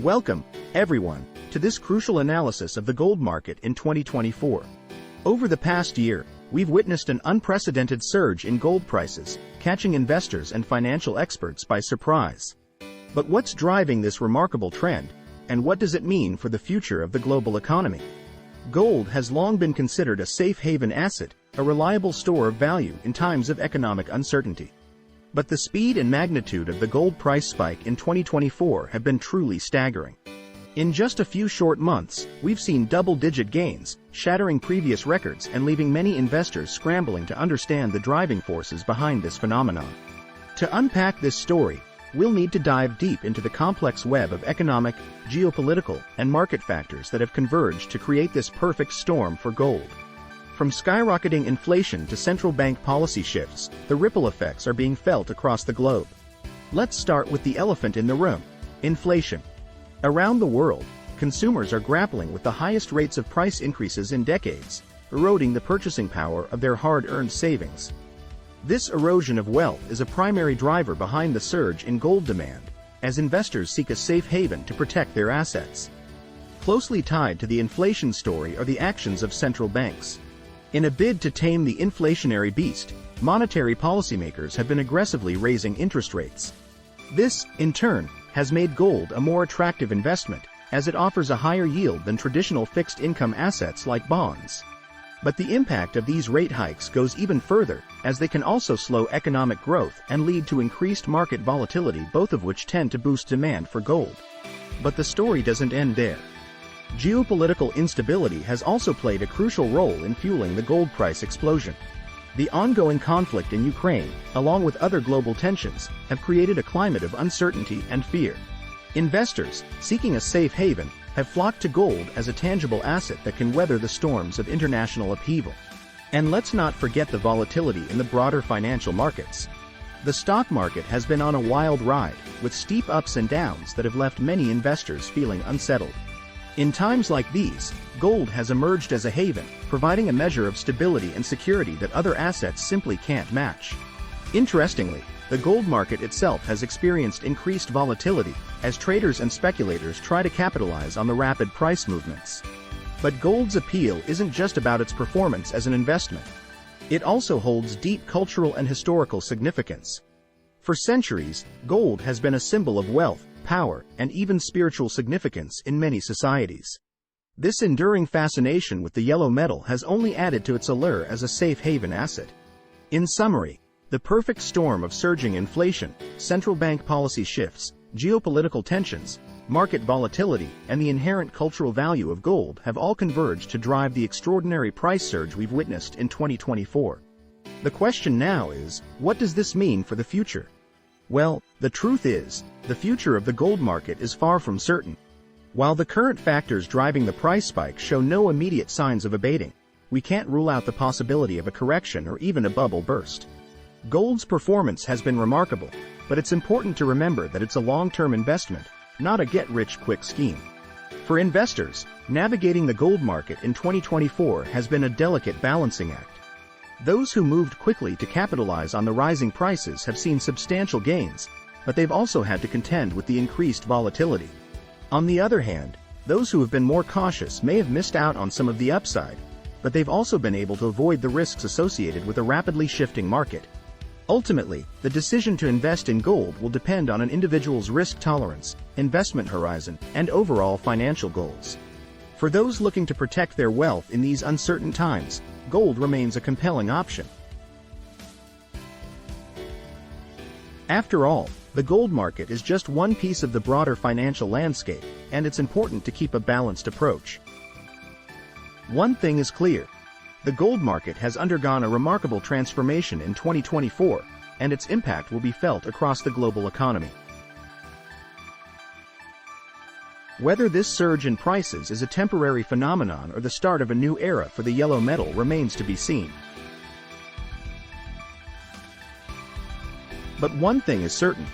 Welcome, everyone, to this crucial analysis of the gold market in 2024. Over the past year, we've witnessed an unprecedented surge in gold prices, catching investors and financial experts by surprise. But what's driving this remarkable trend, and what does it mean for the future of the global economy? Gold has long been considered a safe haven asset, a reliable store of value in times of economic uncertainty. But the speed and magnitude of the gold price spike in 2024 have been truly staggering. In just a few short months, we've seen double-digit gains, shattering previous records and leaving many investors scrambling to understand the driving forces behind this phenomenon. To unpack this story, we'll need to dive deep into the complex web of economic, geopolitical, and market factors that have converged to create this perfect storm for gold. From skyrocketing inflation to central bank policy shifts, the ripple effects are being felt across the globe. Let's start with the elephant in the room: inflation. Around the world, consumers are grappling with the highest rates of price increases in decades, eroding the purchasing power of their hard-earned savings. This erosion of wealth is a primary driver behind the surge in gold demand, as investors seek a safe haven to protect their assets. Closely tied to the inflation story are the actions of central banks. In a bid to tame the inflationary beast, monetary policymakers have been aggressively raising interest rates. This, in turn, has made gold a more attractive investment, as it offers a higher yield than traditional fixed-income assets like bonds. But the impact of these rate hikes goes even further, as they can also slow economic growth and lead to increased market volatility, both of which tend to boost demand for gold. But the story doesn't end there. Geopolitical instability has also played a crucial role in fueling the gold price explosion. The ongoing conflict in Ukraine, along with other global tensions, have created a climate of uncertainty and fear. Investors, seeking a safe haven, have flocked to gold as a tangible asset that can weather the storms of international upheaval. And let's not forget the volatility in the broader financial markets. The stock market has been on a wild ride, with steep ups and downs that have left many investors feeling unsettled. In times like these, gold has emerged as a haven, providing a measure of stability and security that other assets simply can't match. Interestingly, the gold market itself has experienced increased volatility, as traders and speculators try to capitalize on the rapid price movements. But gold's appeal isn't just about its performance as an investment. It also holds deep cultural and historical significance. For centuries, gold has been a symbol of wealth, power, and even spiritual significance in many societies. This enduring fascination with the yellow metal has only added to its allure as a safe haven asset. In summary, the perfect storm of surging inflation, central bank policy shifts, geopolitical tensions, market volatility, and the inherent cultural value of gold have all converged to drive the extraordinary price surge we've witnessed in 2024. The question now is, what does this mean for the future? Well, the truth is, the future of the gold market is far from certain. While the current factors driving the price spike show no immediate signs of abating, we can't rule out the possibility of a correction or even a bubble burst. Gold's performance has been remarkable, but it's important to remember that it's a long-term investment, not a get-rich-quick scheme. For investors, navigating the gold market in 2024 has been a delicate balancing act. Those who moved quickly to capitalize on the rising prices have seen substantial gains, but they've also had to contend with the increased volatility. On the other hand, those who have been more cautious may have missed out on some of the upside, but they've also been able to avoid the risks associated with a rapidly shifting market. Ultimately, the decision to invest in gold will depend on an individual's risk tolerance, investment horizon, and overall financial goals. For those looking to protect their wealth in these uncertain times, gold remains a compelling option. After all, the gold market is just one piece of the broader financial landscape, and it's important to keep a balanced approach. One thing is clear: the gold market has undergone a remarkable transformation in 2024, and its impact will be felt across the global economy. Whether this surge in prices is a temporary phenomenon or the start of a new era for the yellow metal remains to be seen. But one thing is certain: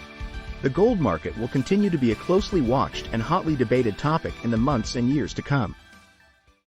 the gold market will continue to be a closely watched and hotly debated topic in the months and years to come.